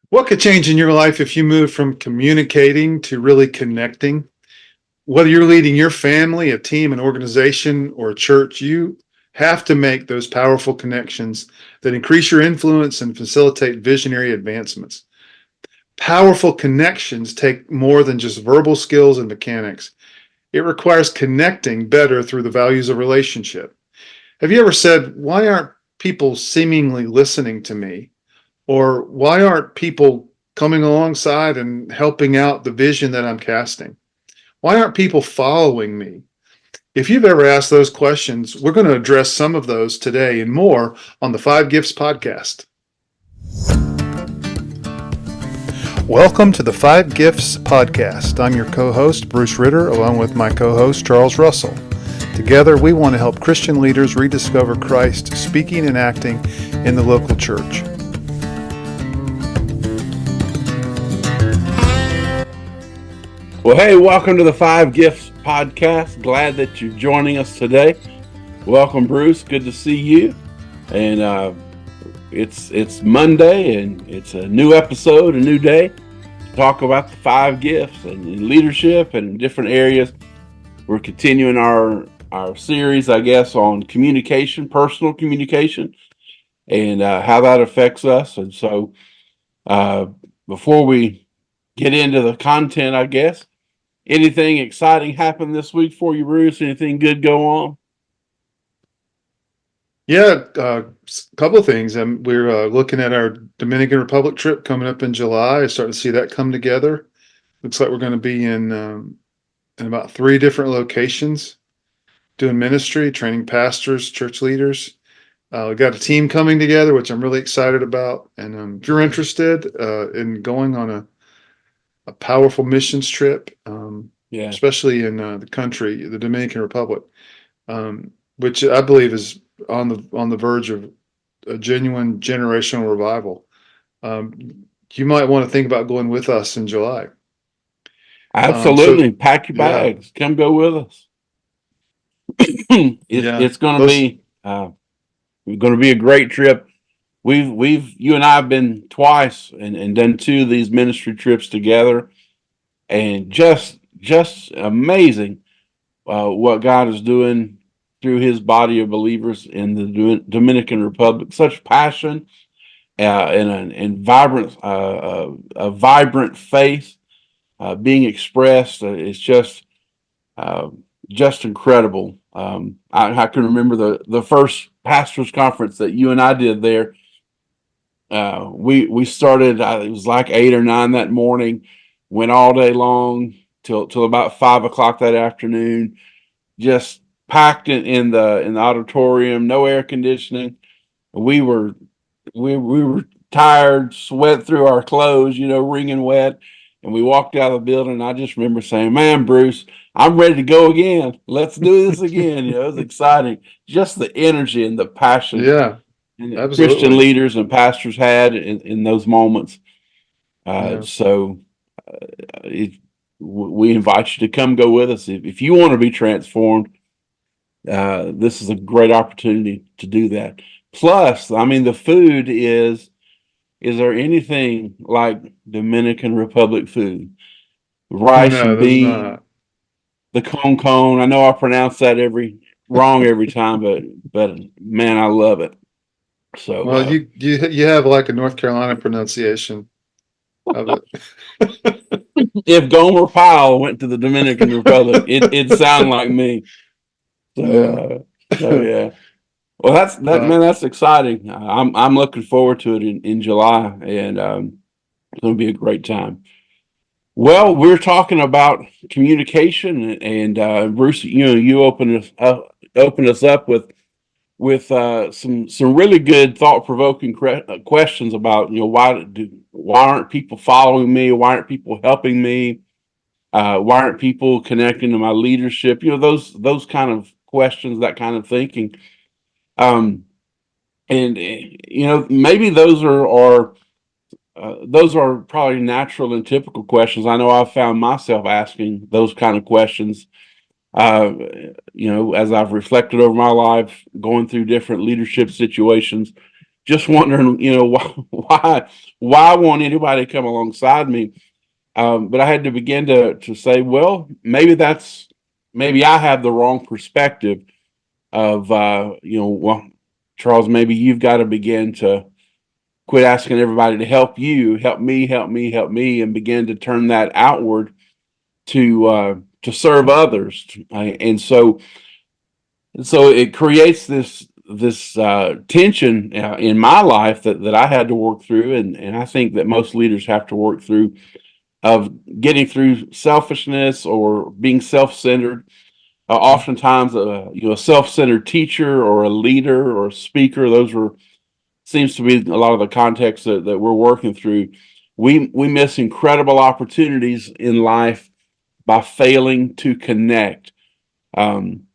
What could change in your life if you moved from communicating to really connecting? Whether you're leading your family, a team, an organization, or a church, you have to make those powerful connections that increase your influence and facilitate visionary advancements. Powerful connections take more than just verbal skills and mechanics. It requires connecting better through the values of relationship. Have you ever said, "Why aren't people seemingly listening to me?" Or why aren't people coming alongside and helping out the vision that I'm casting? Why aren't people following me? If you've ever asked those questions, we're going to address some of those today and more on the Five Gifts podcast. Welcome to the Five Gifts podcast. I'm your co-host, Bruce Ritter, along with my co-host, Charles Russell. Together, we want to help Christian leaders rediscover Christ speaking and acting in the local church. Well, hey, welcome to the Five Gifts podcast. Glad that you're joining us today. Welcome, Bruce. Good to see you. And it's Monday, and it's a new episode, a new day to talk about the five gifts and leadership and different areas. We're continuing our series, I guess, on communication, personal communication, and how that affects us. And so, before we get into the content, I guess, anything exciting happened this week for you, Bruce? Anything good go on? Yeah, a couple of things. We're looking at our Dominican Republic trip coming up in July. Starting to see that come together. Looks like we're going to be in about 3 different locations doing ministry, training pastors, church leaders. We got a team coming together, which I'm really excited about. And if you're interested in going on a powerful missions trip, especially in the country, the Dominican Republic, which I believe is on the verge of a genuine generational revival. You might want to think about going with us in July. Absolutely. Pack your bags. Come go with us. It's going to be a great trip. You and I have been twice and done 2 of these ministry trips together, and just amazing what God is doing through His body of believers in the Dominican Republic. Such passion and vibrant a vibrant faith being expressed. It's just incredible. I can remember the first pastors conference that you and I did there. We started. It was like 8 or 9 that morning. Went all day long till about 5 o'clock that afternoon. Just packed in the auditorium. No air conditioning. We were tired, sweat through our clothes, wringing wet. And we walked out of the building, and I just remember saying, "Man, Bruce, I'm ready to go again. Let's do this again." It was exciting. Just the energy and the passion Yeah, and that absolutely. Christian leaders and pastors had in those moments. So we invite you to come go with us. If you want to be transformed, this is a great opportunity to do that. Plus, I mean, the food is there anything like Dominican Republic food? Rice and beans, the con. I know I pronounce that wrong every time, but man, I love it. So well, you have like a North Carolina pronunciation of it. if Gomer Pyle went to the Dominican Republic, it'd sound like me. So yeah. Well, that's exciting. I'm looking forward to it in July, and it's going to be a great time. Well, we're talking about communication, and Bruce, you opened us up with some really good thought provoking questions about why aren't people following me? Why aren't people helping me? Why aren't people connecting to my leadership? Those kind of questions, that kind of thinking. And maybe those are probably natural and typical questions. I know I've found myself asking those kind of questions. As I've reflected over my life, going through different leadership situations, just wondering, why won't anybody come alongside me? But I had to begin to say, well, maybe I have the wrong perspective of, well, Charles, maybe you've got to begin to quit asking everybody to help you, help me, help me, help me, and begin to turn that outward to serve others. And so it creates this tension in my life that I had to work through, and I think that most leaders have to work through, of getting through selfishness or being self-centered. Oftentimes, a self-centered teacher or a leader or a speaker, seems to be a lot of the context that we're working through. We miss incredible opportunities in life by failing to connect. And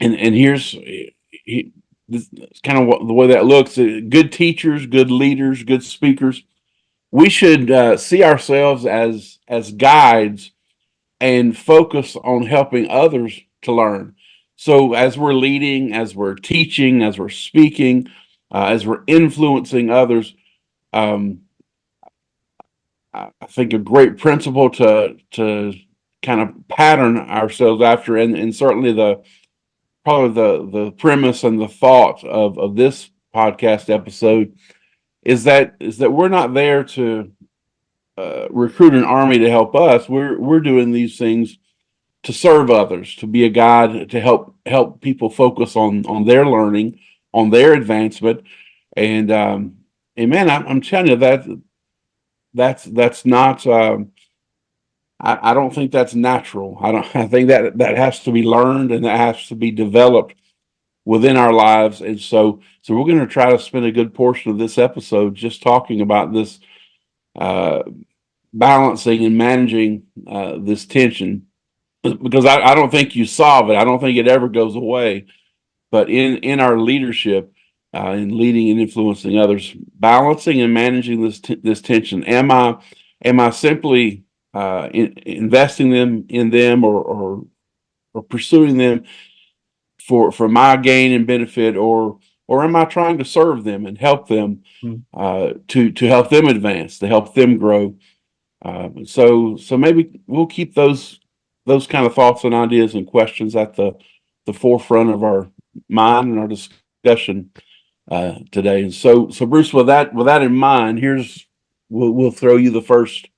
here's this is kind of the way that looks. Good teachers, good leaders, good speakers. We should see ourselves as guides and focus on helping others to learn. So as we're leading, as we're teaching, as we're speaking, as we're influencing others, um, I think a great principle to kind of pattern ourselves after, and certainly probably the premise and the thought of this podcast episode is that we're not there to recruit an army to help us. We're doing these things to serve others, to be a guide, to help people focus on their learning, on their advancement, and man, I'm telling you that's not. I don't think that's natural. I think that has to be learned and that has to be developed within our lives. And so we're going to try to spend a good portion of this episode just talking about this, balancing and managing this tension, because I don't think you solve it. I don't think it ever goes away. But in our leadership, in leading and influencing others, balancing and managing this tension. Am I simply investing in them or pursuing them for my gain and benefit, or am I trying to serve them and help them to help them advance, to help them grow? So maybe we'll keep those kind of thoughts and ideas and questions at the forefront of our mind and our discussion today. And so Bruce, with that in mind, we'll throw you the first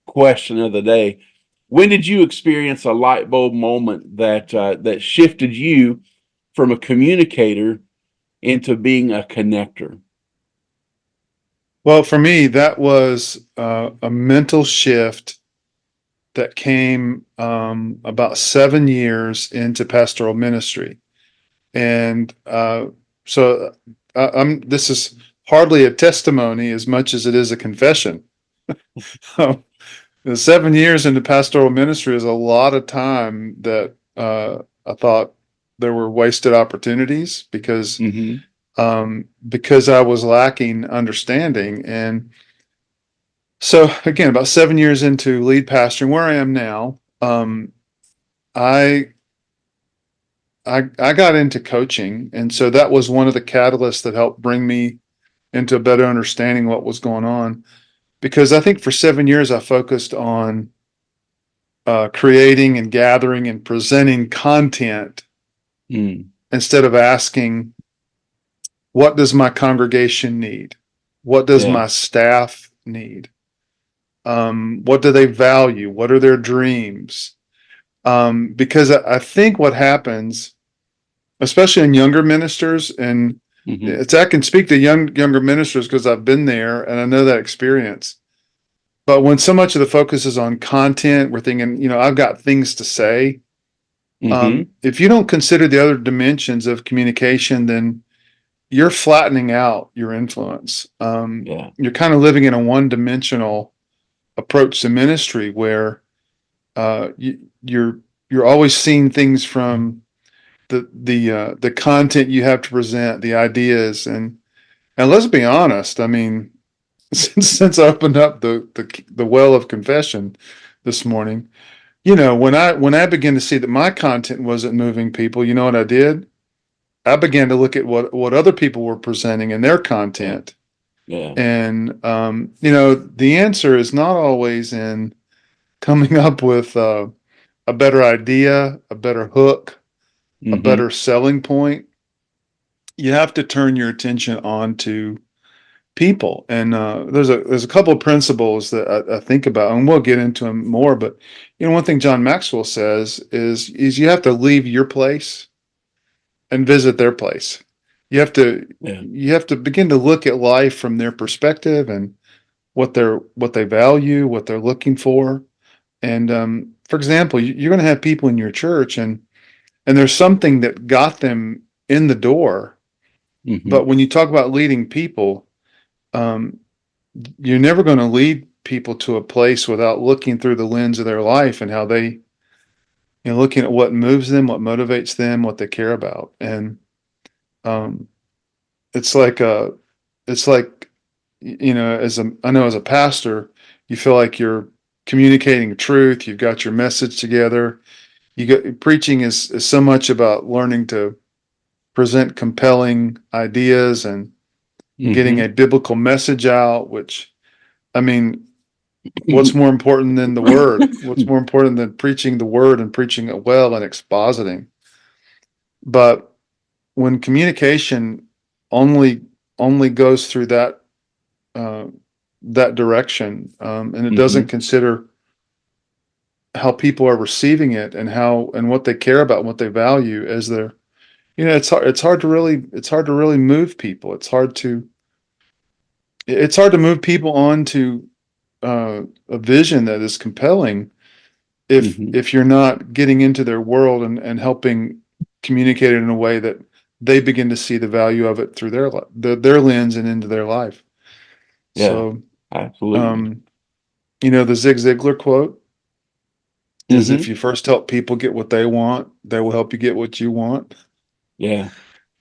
question of the day. When did you experience a light bulb moment that shifted you from a communicator into being a connector? Well, for me, that was a mental shift that came about 7 years into pastoral ministry. And so this is hardly a testimony as much as it is a confession. The 7 years into pastoral ministry is a lot of time that I thought there were wasted opportunities because I was lacking understanding. And so again, about 7 years into lead pastoring, where I am now, I got into coaching, and so that was one of the catalysts that helped bring me into a better understanding of what was going on. Because I think for 7 years I focused on creating and gathering and presenting content instead of asking, what does my congregation need? What does my staff need? What do they value? What are their dreams? Because I think what happens, especially in younger ministers, and I can speak to younger ministers because I've been there and I know that experience. But when so much of the focus is on content, we're thinking, I've got things to say. If you don't consider the other dimensions of communication, then you're flattening out your influence. You're kind of living in a one-dimensional approach to ministry where you're always seeing things from the content you have to present, the ideas, and let's be honest. I mean, since I opened up the well of confession this morning, when I began to see that my content wasn't moving people, you know what I did? I began to look at what other people were presenting in their content. Yeah. And, the answer is not always in coming up with a better idea, a better hook, a Hmm. better selling point. You have to turn your attention on to people. And there's a couple of principles that I think about, and we'll get into them more. But one thing John Maxwell says is you have to leave your place and visit their place. You have to Yeah. you have to begin to look at life from their perspective and what they value, what they're looking for. And for example, you're going to have people in your church, and there's something that got them in the door. Hmm. But when you talk about leading people, um, you're never going to lead people to a place without looking through the lens of their life and how they, looking at what moves them, what motivates them, what they care about. And um, it's like it's like, I know as a pastor, you feel like you're communicating truth. You've got your message together. Preaching is so much about learning to present compelling ideas and getting Hmm. a biblical message out, which, I mean, what's more important than the word? What's more important than preaching the word and preaching it well and expositing? But when communication only only goes through uh, that direction, and it doesn't Hmm. consider how people are receiving it and how and what they care about, and what they value as their, it's hard to really move people. It's hard to move people on to a vision that is compelling Hmm. if you're not getting into their world and helping communicate it in a way that they begin to see the value of it through their lens and into their life. Yeah, So, absolutely. um, the Zig Ziglar quote is, if Hmm. you first help people get what they want, they will help you get what you want. Yeah.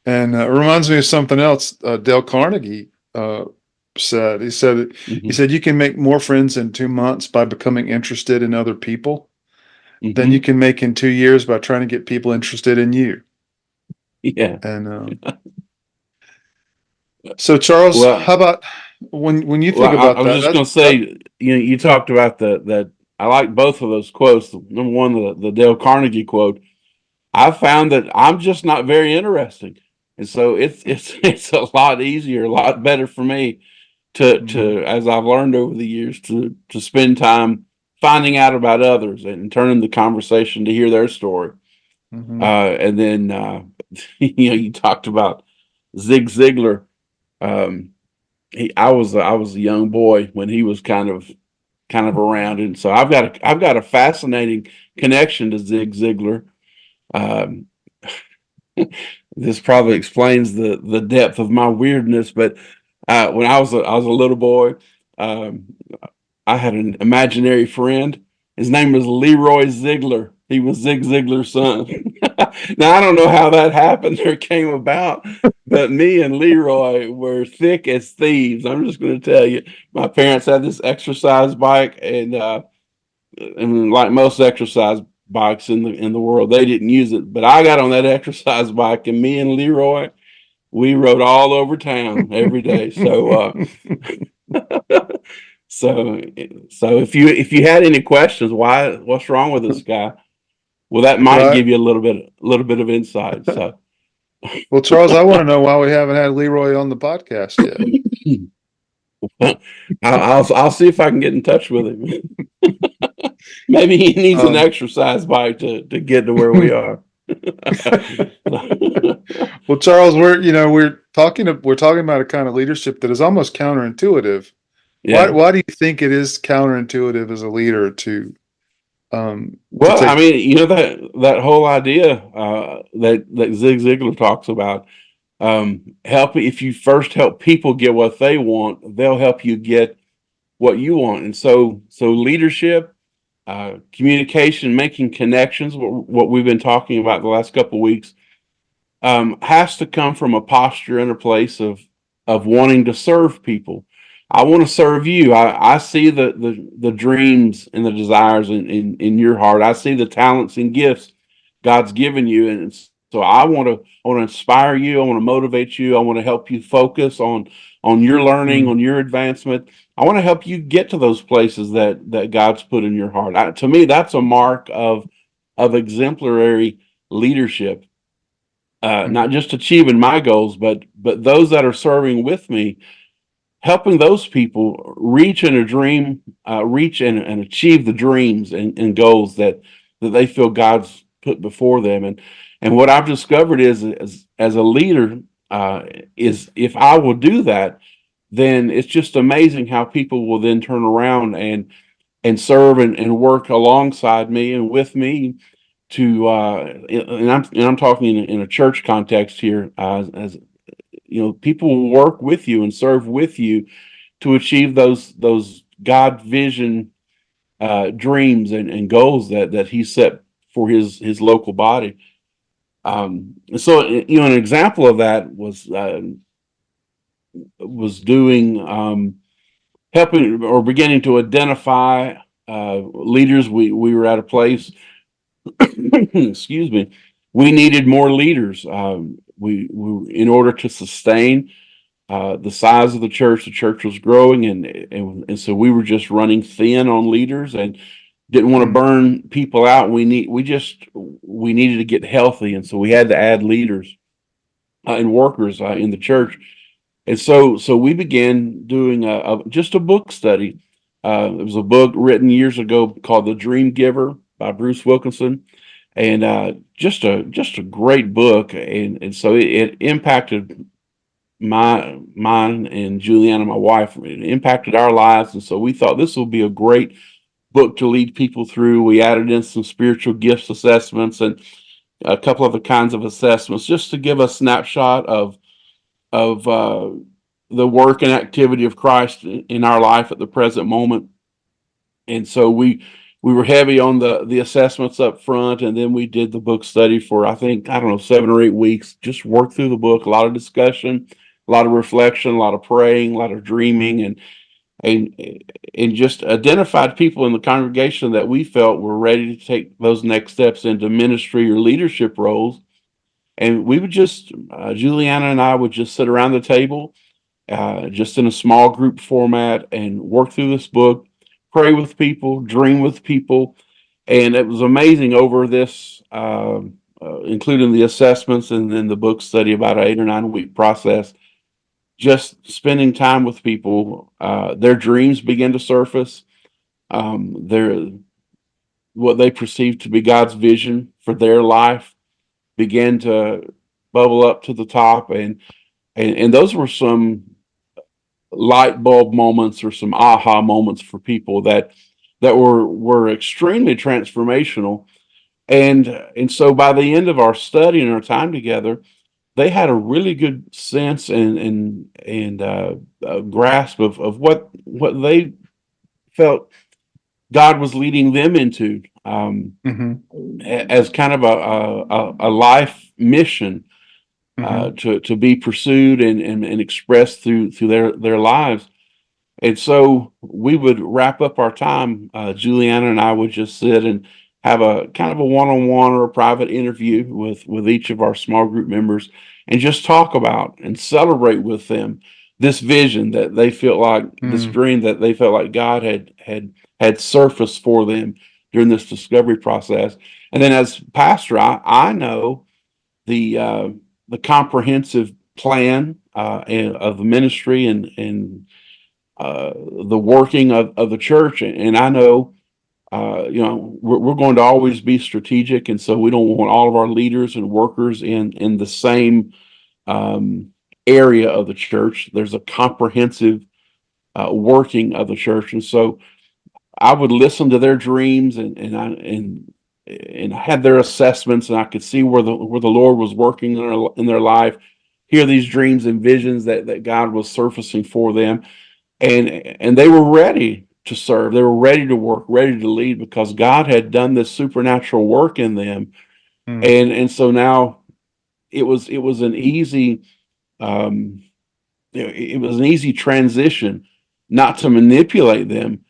And it reminds me of something else Dale Carnegie said. He Hmm. said you can make more friends in 2 months by becoming interested in other people than you Hmm. can make in 2 years by trying to get people interested in you. Yeah. And so, Charles, Well, how about when you think I about was that? just going to That say, you talked about that. I like both of those quotes. Number one, the Dale Carnegie quote. I found that I'm just not very interesting, and so it's a lot easier, a lot better for me Mhm, as I've learned over the years to spend time finding out about others and turning the conversation to hear their story. mhm. And then you talked about Zig Ziglar. Um, I was a young boy when he was kind of around, and so I've got a fascinating connection to Zig Ziglar. Um, this probably explains the depth of my weirdness, but when I was a little boy, um, I had an imaginary friend. His name was Leroy Ziegler. He was Zig Ziglar's son. Now I don't know how that happened or came about, but me and Leroy were thick as thieves. I'm just going to tell you. My parents had this exercise bike, and like most exercise bikes in the world, they didn't use it. But I got on that exercise bike, and me and Leroy, we rode all over town every day. So so if you had any questions, what's wrong with this guy? Well, that might Right. give you a little bit of insight. So Well, Charles, I want to know why we haven't had Leroy on the podcast yet. I'll see if I can get in touch with him. Maybe he needs an Um, exercise bike to get to where we are. well, Charles, we're talking about a kind of leadership that is almost counterintuitive. Yeah. Why do you think it is counterintuitive as a leader to Well, I take? mean, that whole idea that Zig Ziglar talks about, help if you first help people get what they want, they'll help you get what you want. And so leadership, communication, making connections, what we've been talking about the last couple of weeks, has to come from a posture and a place of wanting to serve people. I want to serve you. I see the dreams and the desires in your heart. I see the talents and gifts God's given you, and So I want to inspire you. I want to motivate you. I want to help you focus on your learning, on your advancement. I want to help you get to those places that God's put in your heart. To me, that's a mark of exemplary leadership. Not just achieving my goals, but those that are serving with me, helping those people reach in a dream, reach and achieve the dreams and goals that they feel God's put before them. And what I've discovered is as a leader, is if I will do that, then it's just amazing how people will then turn around and serve and work alongside me and with me to and I'm talking in a church context here, as you know, people will work with you and serve with you to achieve those God vision, dreams and goals that he set for his local body. So you know, an example of that was doing, helping or beginning to identify leaders. We were at a place, excuse me, we needed more leaders. We in order to sustain the size of the church was growing, and so we were just running thin on leaders and didn't want to burn people out. We needed to get healthy, and so we had to add leaders and workers in the church. And so we began doing just a book study. It was a book written years ago called The Dream Giver by Bruce Wilkinson, and just a great book. And so it impacted mine and Juliana, my wife. It impacted our lives, and so we thought this will be a great book to lead people through. We added in some spiritual gifts assessments and a couple other kinds of assessments just to give a snapshot of the work and activity of Christ in our life at the present moment. And so we were heavy on the assessments up front, and then we did the book study for, I think, I don't know, 7 or 8 weeks. Just worked through the book, a lot of discussion, a lot of reflection, a lot of praying, a lot of dreaming, and just identified people in the congregation that we felt were ready to take those next steps into ministry or leadership roles. And we would just, Juliana and I would just sit around the table, just in a small group format, and work through this book, pray with people, dream with people. And it was amazing over this, including the assessments and then the book study, about an 8 or 9 week process, just spending time with people. Their dreams began to surface. Their what they perceived to be God's vision for their life began to bubble up to the top, and those were some light bulb moments or some aha moments for people that were extremely transformational. And so by the end of our study and our time together, they had a really good sense and grasp of what they felt God was leading them into, as kind of a life mission, to be pursued and expressed through their lives. And so we would wrap up our time. Juliana and I would just sit and have a kind of a one-on-one or a private interview with each of our small group members, and just talk about and celebrate with them this vision that they felt like, this dream that they felt like God had surfaced for them during this discovery process. And then as pastor, I know the comprehensive plan of the ministry and the working of the church. And I know, you know, we're going to always be strategic. And so we don't want all of our leaders and workers in the same area of the church. There's a comprehensive working of the church. And so I would listen to their dreams and I had their assessments, and I could see where the Lord was working in their life, hear these dreams and visions that God was surfacing for them. And they were ready to serve. They were ready to work, ready to lead, because God had done this supernatural work in them. And so now it was an easy, it was an easy transition, not to manipulate them,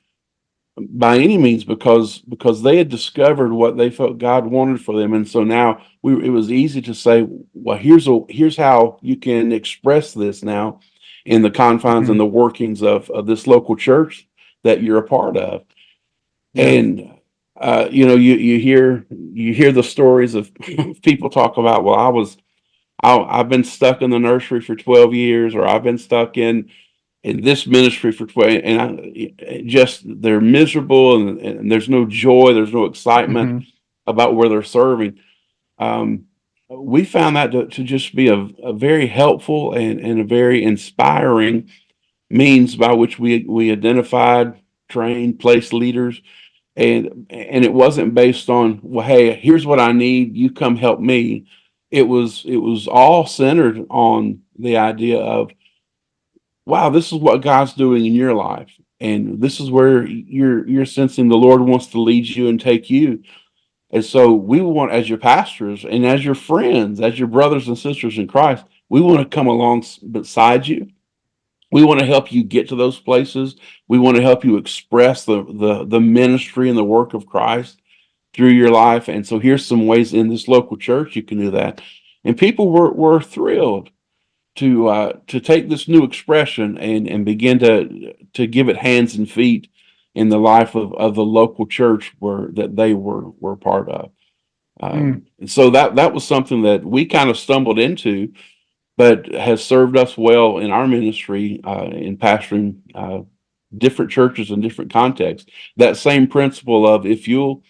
by any means, because they had discovered what they felt God wanted for them, and so now it was easy to say, well, here's how you can express this now in the confines and Mhm. the workings of this local church that you're a part of. Yeah. And you hear the stories of people talk about, well, I've been stuck in the nursery for 12 years, or I've been stuck in this ministry for 12, and just they're miserable, and there's no joy, there's no excitement Mhm. about where they're serving. Um, we found that to just be a very helpful and a very inspiring means by which we identified, trained, placed leaders, and it wasn't based on, well, hey, here's what I need, you come help me. It was all centered on the idea of, wow, this is what God's doing in your life, and this is where you're sensing the Lord wants to lead you and take you. And so we want, as your pastors and as your friends, as your brothers and sisters in Christ, we want to come along beside you. We want to help you get to those places. We want to help you express the ministry and the work of Christ through your life. And so here's some ways in this local church you can do that. And people were thrilled to take this new expression and begin to give it hands and feet in the life of the local church where that they were part of. Mm. And so that was something that we kind of stumbled into, but has served us well in our ministry in pastoring different churches in different contexts. That same principle of, if you'll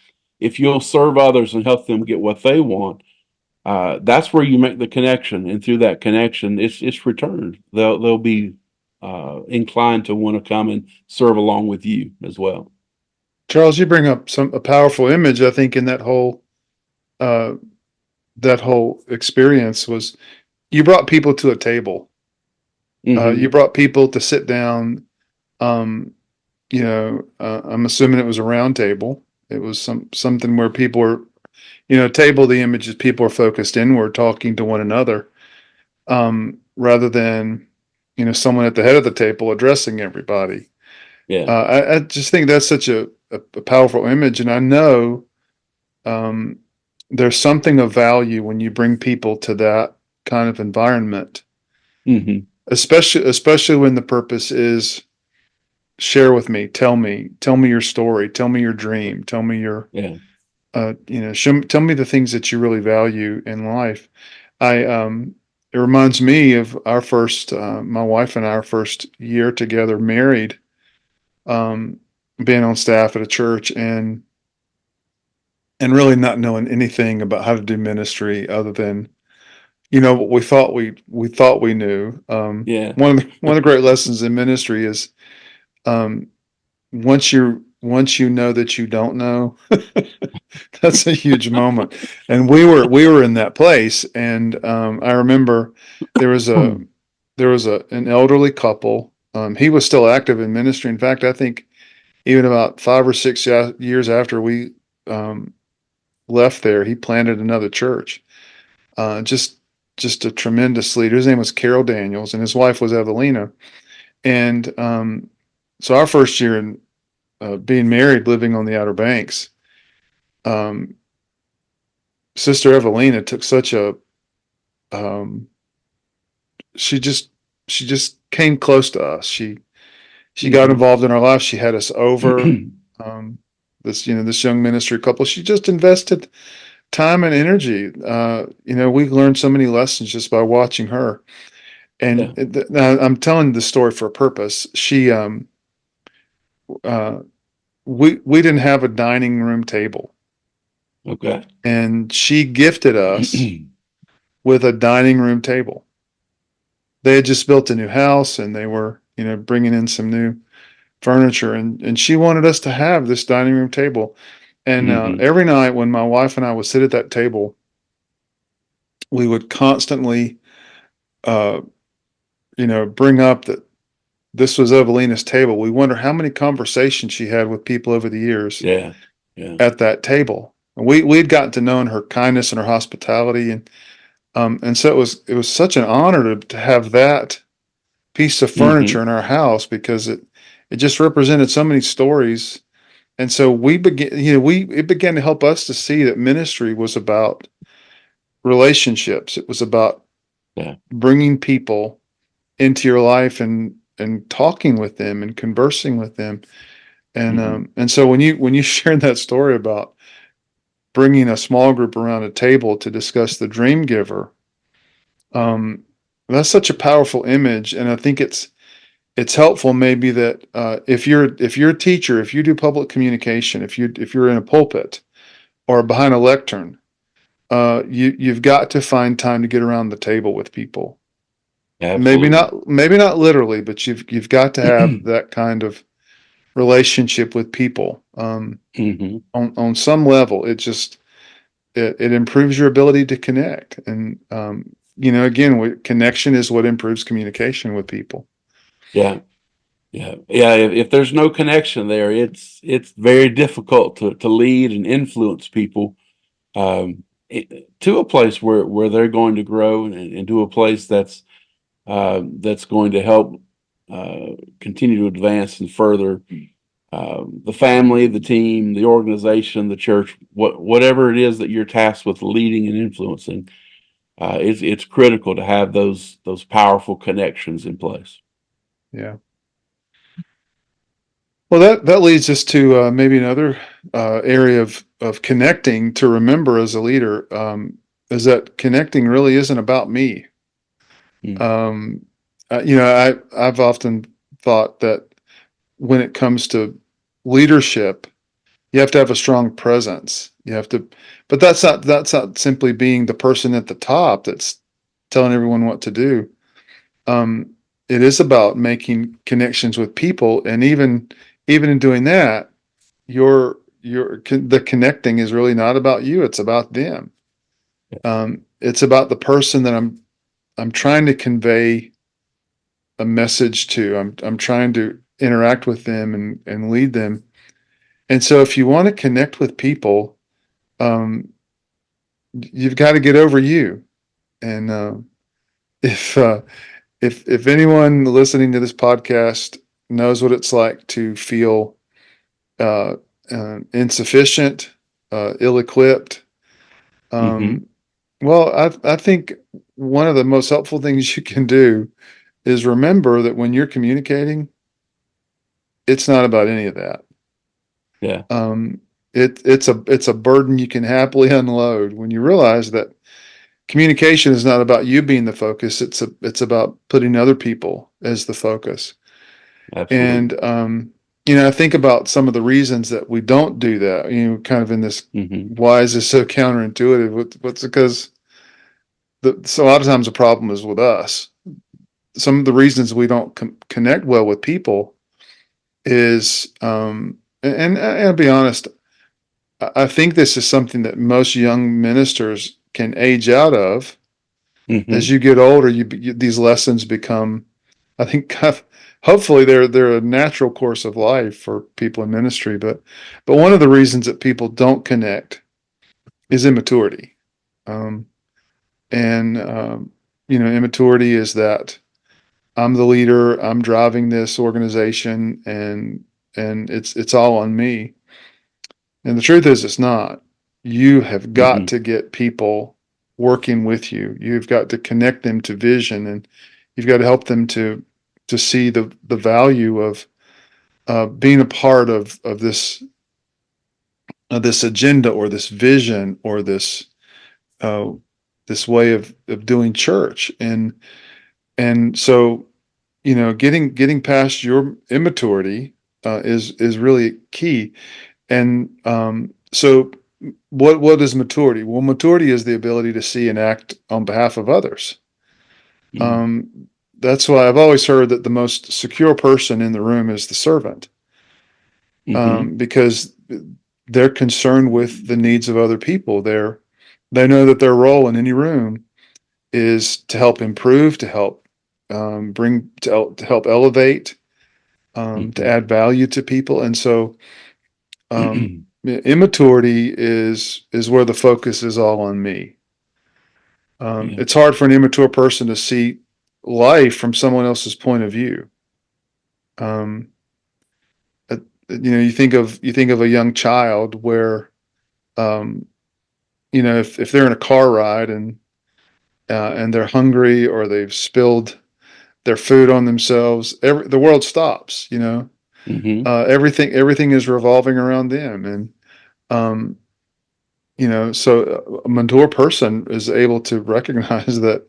serve others and help them get what they want, that's where you make the connection, and through that connection, it's returned. They'll be inclined to want to come and serve along with you as well. Charles, you bring up a powerful image, I think, in uh, that whole experience was you brought people to a table. Hmm. You brought people to sit down. Um, I'm assuming it was a round table. It was something where people were, table, the image is people are focused inward, talking to one another, rather than, someone at the head of the table addressing everybody. Yeah. I just think that's such a powerful image. And I know, um, there's something of value when you bring people to that kind of environment, Hmm. especially when the purpose is share with me, tell me your story, tell me your dream, tell me your, Yeah. tell me the things that you really value in life. It reminds me of my wife and I, our first year together married, um, being on staff at a church and really not knowing anything about how to do ministry other than, what we thought we knew. Yeah. One of the great lessons in ministry is, um, once you know that you don't know, that's a huge moment. And we were in that place, and I remember there was a an elderly couple. He was still active in ministry. In fact, I think even about 5 or 6 years after we um, left there, he planted another church. Just a tremendous leader. His name was Carol Daniels, and his wife was Evelina. And so our first year in being married, living on the Outer Banks, um, Sister Evelina took such a um, she just she just came close to us. She got Hmm. involved in our life. She had us over. Um, this young ministry couple. She just invested time and energy. We learned so many lessons just by watching her. Yeah. And now I'm telling the story for a purpose. Uh, we didn't have a dining room table, Okay. and she gifted us with a dining room table. They had just built a new house, and they were, bringing in some new furniture, and she wanted us to have this dining room table. And Hmm. every night when my wife and I would sit at that table, we would constantly, uh, bring up that this was Evelina's table. We wonder how many conversations she had with people over the years Yeah. Yeah. at that table. And we'd gotten to know her kindness and her hospitality, and so it was such an honor to have that piece of Hmm. furniture in our house because it just represented so many stories and so it began to help us to see that ministry was about relationships. It was about Yeah. bringing people into your life and talking with them and conversing with them. And so when you shared that story about bringing a small group around a table to discuss the dream giver, um, that's such a powerful image, and I think it's helpful maybe that if you're a teacher, if you do public communication, if you're in a pulpit or behind a lectern, you've got to find time to get around the table with people. Absolutely. Maybe not literally, but you've got to have that kind of relationship with people Hmm. on some level. It improves your ability to connect, and again, connection is what improves communication with people. Yeah. Yeah. Yeah. If there's no connection there, it's very difficult to lead and influence people to a place where they're going to grow and to a place that's going to help continue to advance and further the family, the team, the organization, the church, whatever it is that you're tasked with leading and influencing. It's critical to have those powerful connections in place. Yeah. Well, that leads us to maybe another area of connecting to remember as a leader, is that connecting really isn't about me. Mm. Um, I've often thought that when it comes to leadership, you have to have a strong presence. But that's not simply being the person at the top that's telling everyone what to do. Um, it is about making connections with people, and even in doing that, the connecting is really not about you. It's about them. It's about the person that I'm trying to convey a message to. I'm trying to interact with them and lead them. And so, if you want to connect with people, um, you've got to get over you. And if if anyone listening to this podcast knows what it's like to feel uh, insufficient, ill-equipped, Hmm. um, well, I think one of the most helpful things you can do is remember that when you're communicating, it's not about any of that. Yeah. Um, it's a burden you can happily unload when you realize that communication is not about you being the focus. It's about putting other people as the focus. Absolutely. And I think about some of the reasons that we don't do that. Kind of in this, Hmm. why is this so counterintuitive? What's because so a lot of times the problem is with us. Some of the reasons we don't connect well with people is, and I'll be honest, I think this is something that most young ministers can age out of. Hmm. As you get older, these lessons become, I think, hopefully they're a natural course of life for people in ministry. But one of the reasons that people don't connect is immaturity, um, and immaturity is that I'm the leader, I'm driving this organization, and it's all on me. And the truth is, it's not. You have got Hmm. to get people working with you. You've got to connect them to vision, and you've got to help them to see the value of being a part of this agenda or this vision or uh, this way of doing church. And so getting past your immaturity is really key. And so, what is maturity? Well, maturity is the ability to see and act on behalf of others. Hmm. Um, that's why I've always heard that the most secure person in the room is the servant, Hmm. because they're concerned with the needs of other people. They know that their role in any room is to help improve, to help to help elevate, to Hmm. add value to people, and so immaturity is where the focus is all on me. Yeah. It's hard for an immature person to see life from someone else's point of view. Um, you think of a young child where, um, if they're in a car ride and they're hungry or they've spilled their food on themselves, the world stops. Hmm. Everything is revolving around them, and um, so a mature person is able to recognize that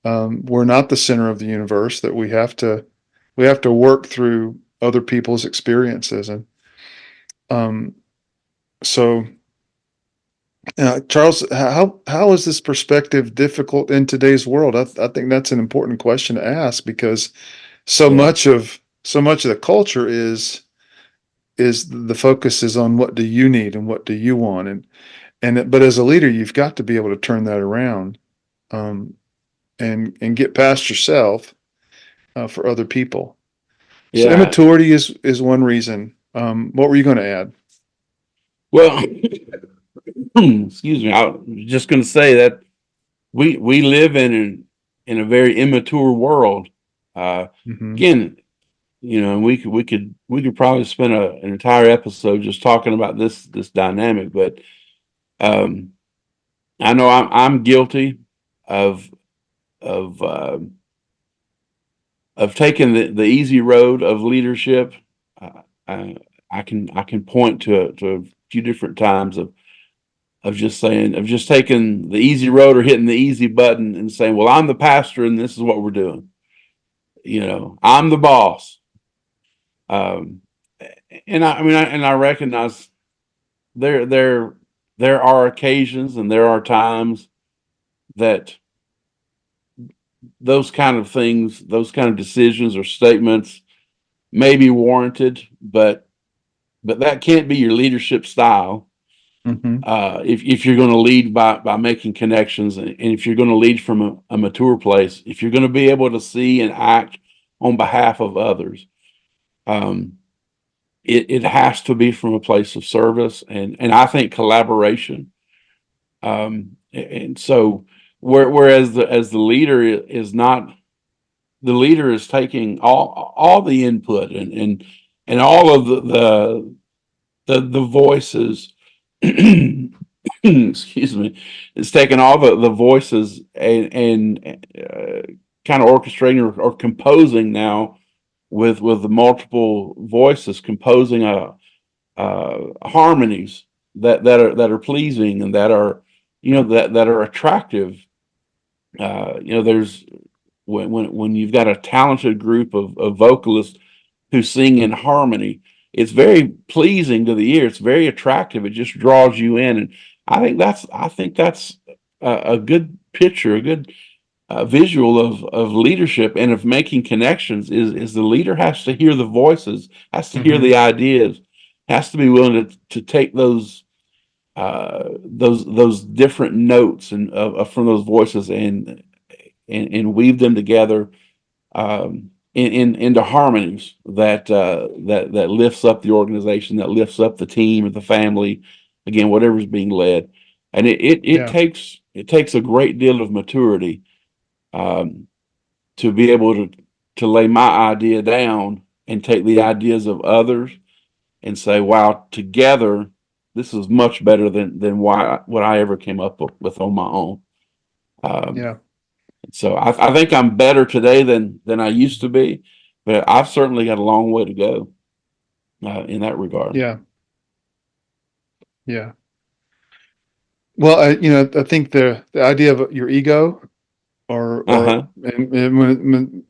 we're not the center of the universe. That we have to work through other people's experiences, and um, so Charles, how is this perspective difficult in today's world? I think that's an important question to ask because so Yeah. much of so much of the culture is the focus is on what do you need and what do you want, but as a leader you've got to be able to turn that around, um, and get past yourself, for other people. So Yeah. immaturity is one reason. What were you going to add? Well, excuse me. I was just going to say that we live in a very immature world. Uh, Hmm. Again, and we could probably spend an entire episode just talking about this dynamic. But um, I know I'm guilty of of uh, of taking the easy road of leadership. Uh, I, I can point to a few different times of just taking the easy road or hitting the easy button and saying, "Well, I'm the pastor and this is what we're doing." I'm the boss. Um, and I recognize there there there are occasions and there are times that those kind of things, those kind of decisions or statements may be warranted, but that can't be your leadership style. Hmm. If you're going to lead by making connections, and if you're going to lead from a mature place, if you're going to be able to see and act on behalf of others, um, it has to be from a place of service and I think collaboration. And so whereas as the leader is not, the leader is taking all the input and all of the voices, excuse me, it's taking all the voices and kind of orchestrating or composing now with the multiple voices composing harmonies that are pleasing and that are that are attractive. There's when you've got a talented group of vocalists who sing in harmony, it's very pleasing to the ear. It's very attractive. It just draws you in, and I think that's a good picture, a good visual of leadership and of making connections. Is the leader has to hear the voices, has to hear the Hmm. ideas, has to be willing to take those different notes and from those voices and weave them together into harmonies that lifts up the organization, that lifts up the team and the family, again, whatever's being led. And Yeah. it takes a great deal of maturity um, to be able to lay my idea down and take the ideas of others and say, "Wow, together this is much better than what I ever came up with on my own." Um, Yeah. so I think I'm better today than I used to be, but I've certainly got a long way to go in that regard. Yeah. Yeah. Well, I think the idea of your ego, Uh or huh. and when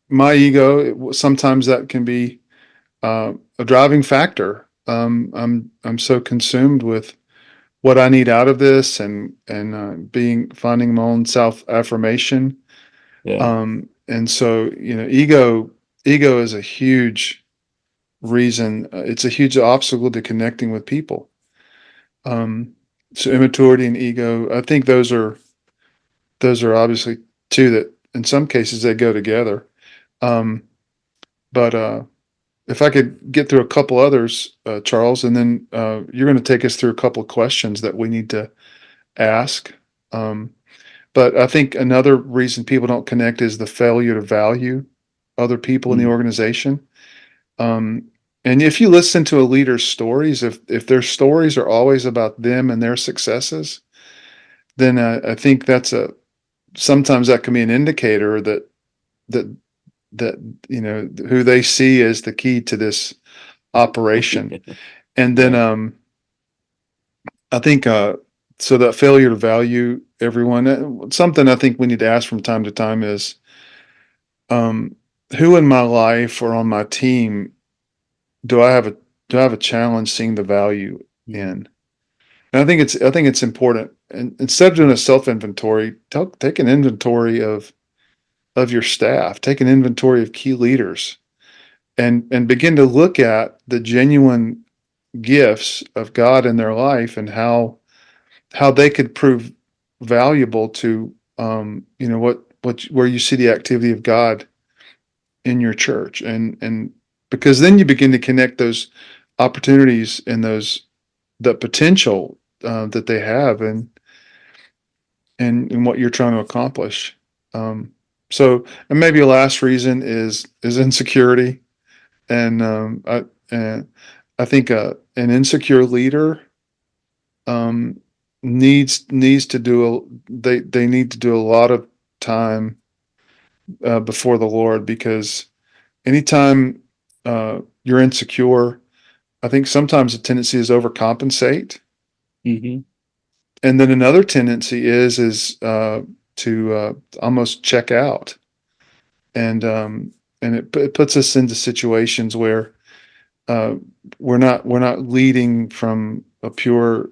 my ego, sometimes that can be a driving factor. I'm so consumed with what I need out of this, and being finding my own self affirmation. Yeah. And so ego is a huge reason. It's a huge obstacle to connecting with people. Um, so immaturity and ego, I think those are obviously two that in some cases they go together. Um, but if I could get through a couple others, Charles, and then you're going to take us through a couple of questions that we need to ask. Um, but I think another reason people don't connect is the failure to value other people in the Mm. organization. Um, And if you listen to a leader's stories, if their stories are always about them and their successes, then I think sometimes that can be an indicator that that who they see as the key to this operation. And then I think so that failure to value everyone. Something I think we need to ask from time to time is, who in my life or on my team do I have a challenge seeing the value in? And I think it's important. And instead of doing a self inventory, take an inventory of your staff, take an inventory of key leaders, and begin to look at the genuine gifts of God in their life and how they could prove valuable to where you see the activity of God in your church, and because then you begin to connect those opportunities and the potential that they have and what you're trying to accomplish. So, and maybe a last reason is insecurity, and I think an insecure leader needs to they need to do a lot of time before the Lord, because anytime you're insecure, I think sometimes the tendency is overcompensate, Mm-hmm. and then another tendency is to almost check out, and it puts us into situations where uh, we're not leading from a pure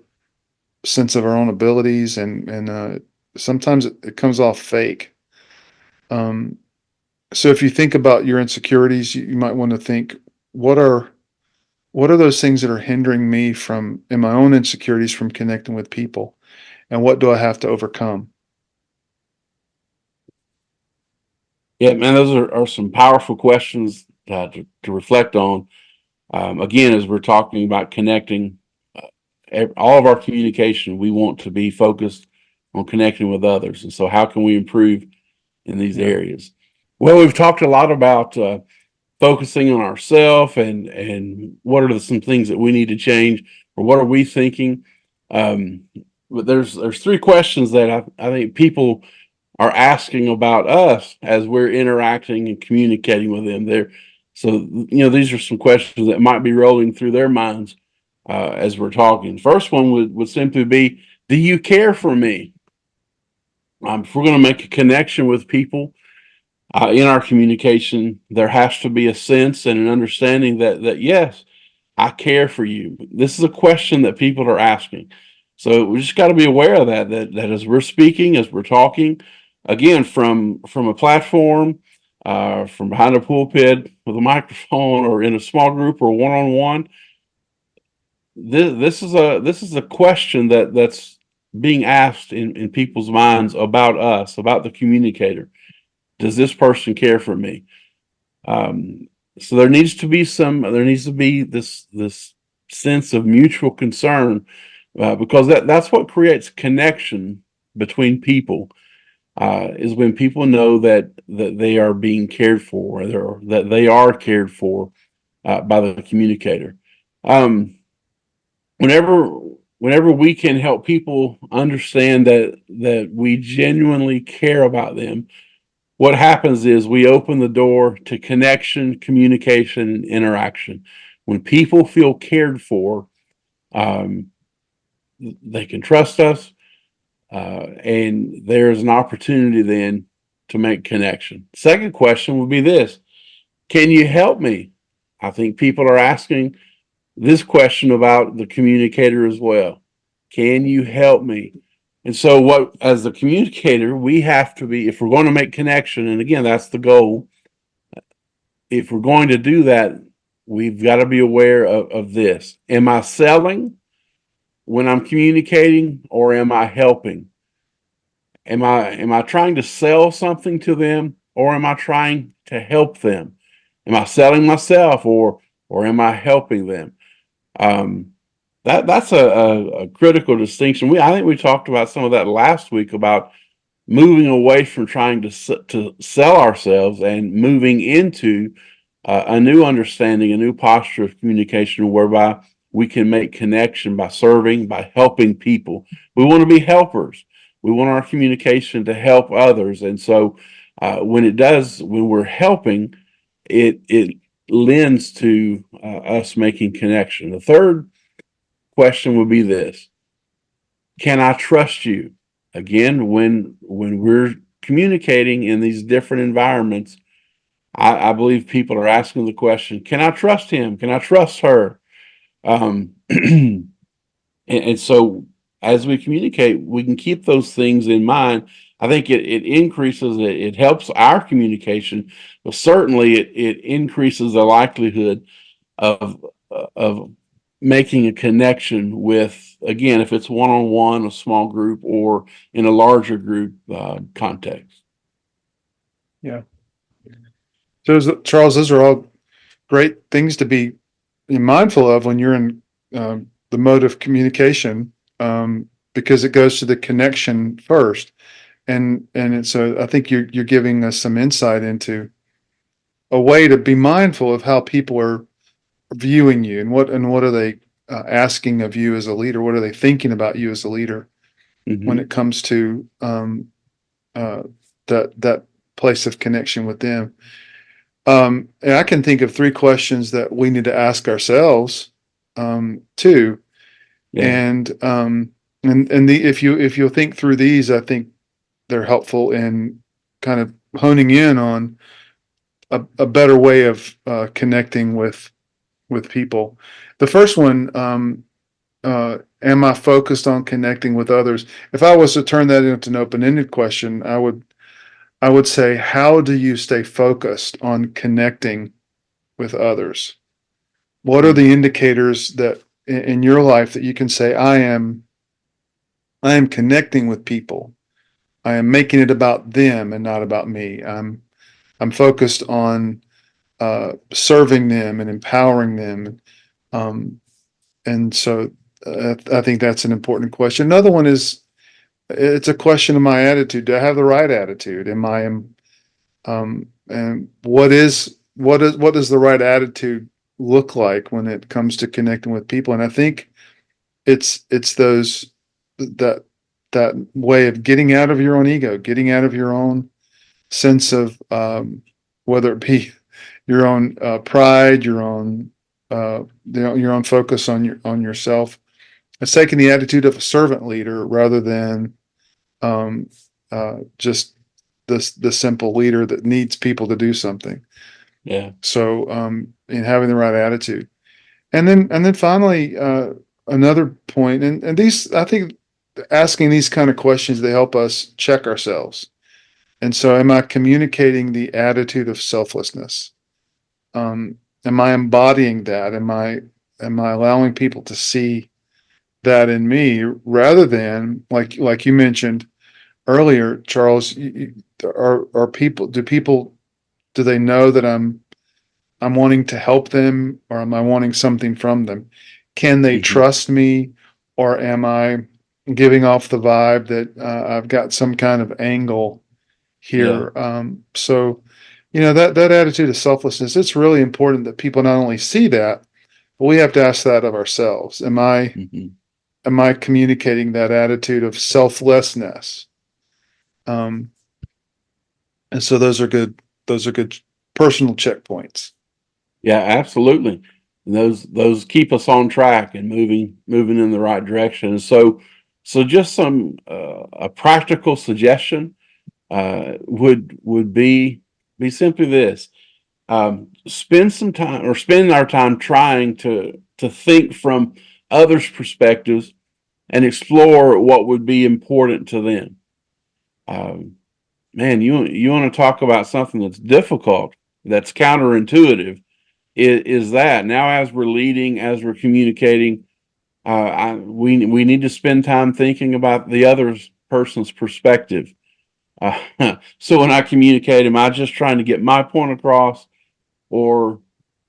sense of our own abilities, and sometimes it comes off fake. Um, so if you think about your insecurities, you might want to think, what are what are those things that are hindering me from in my own insecurities from connecting with people, and what do I have to overcome? Yeah, man, those are some powerful questions to reflect on. Again, as we're talking about connecting, all of our communication, we want to be focused on connecting with others. And so, how can we improve in these Yeah. areas? Well, we've talked a lot about focusing on ourselves and what are some things that we need to change, or what are we thinking. Um, but there's three questions that I think people are asking about us as we're interacting and communicating with them. These are some questions that might be rolling through their minds as we're talking. First one would simply be, do you care for me? If we're going to make a connection with people in our communication, there has to be a sense and an understanding that yes, I care for you. This is a question that people are asking. So we just got to be aware of that as we're speaking, as we're talking, again, from a platform, from behind a pulpit with a microphone, or in a small group or one on one. This is a question that's being asked in people's minds about us, about the communicator. Does this person care for me? Um, so there needs to be this sense of mutual concern, because that's what creates connection between people, is when people know that they are being cared for, or that they are cared for by the communicator. Um, whenever whenever we can help people understand that we genuinely care about them, what happens is we open the door to connection, communication, and interaction. When people feel cared for, um, they can trust us, and there's an opportunity then to make connection. Second question would be this: can you help me? I think people are asking this question about the communicator as well. Can you help me? And so, what, as the communicator, we have to be, if we're going to make connection, and again, that's the goal. If we're going to do that, we've got to be aware of this. Am I selling when I'm communicating, or am I helping? Am I trying to sell something to them, or am I trying to help them? Am I selling myself, or am I helping them? Um, that's a critical distinction. I think we talked about some of that last week, about moving away from trying to sell ourselves and moving into a new understanding, a new posture of communication whereby we can make connection by serving, by helping people. We want to be helpers. We want our communication to help others. And so when we're helping, it lends to us making connection. The third question would be this: can I trust you? Again, when we're communicating in these different environments, I believe people are asking the question, can I trust him? Can I trust her? And so as we communicate, we can keep those things in mind. I think it increases, it helps our communication, but certainly it increases the likelihood of making a connection with, again, if it's one-on-one, a small group, or in a larger group context. Yeah. Charles, those are all great things to be mindful of when you're in the mode of communication, because it goes to the connection first. And I think you're giving us some insight into a way to be mindful of how people are viewing you, and what are they asking of you as a leader? What are they thinking about you as a leader when it comes to that place of connection with them? And I can think of 3 questions that we need to ask ourselves too. Yeah. If you'll think through these, I think they're helpful in kind of honing in on a better way of connecting with people. The first one, am I focused on connecting with others? If I was to turn that into an open-ended question, I would say, how do you stay focused on connecting with others? What are the indicators that in your life that you can say, I am connecting with people. I am making it about them and not about me. I'm focused on serving them and empowering them. And so I think that's an important question. Another one is, it's a question of my attitude. Do I have the right attitude? And what does the right attitude look like when it comes to connecting with people? And I think it's that way of getting out of your own ego, getting out of your own sense of whether it be your own pride, your own your own focus on yourself. It's taking the attitude of a servant leader rather than just the simple leader that needs people to do something. Yeah. So in having the right attitude, and then finally another point, and these, I think, asking these kind of questions, they help us check ourselves. And so, am I communicating the attitude of selflessness? Am I embodying that? Am I allowing people to see that in me, rather than like you mentioned earlier, Charles? Are people, do they know that I'm wanting to help them, or am I wanting something from them? Can they trust me, or am I giving off the vibe that I've got some kind of angle here? So, that attitude of selflessness, it's really important that people not only see that, but we have to ask that of ourselves. Am I communicating that attitude of selflessness? And so those are good personal checkpoints. Yeah, absolutely. Those keep us on track and moving in the right direction. So just some a practical suggestion would be simply this: spend our time trying to think from others' perspectives and explore what would be important to them. Man, you want to talk about something that's difficult, that's counterintuitive, is that now, as we're leading, as we're communicating, we need to spend time thinking about the other person's perspective. So when I communicate, am I just trying to get my point across, or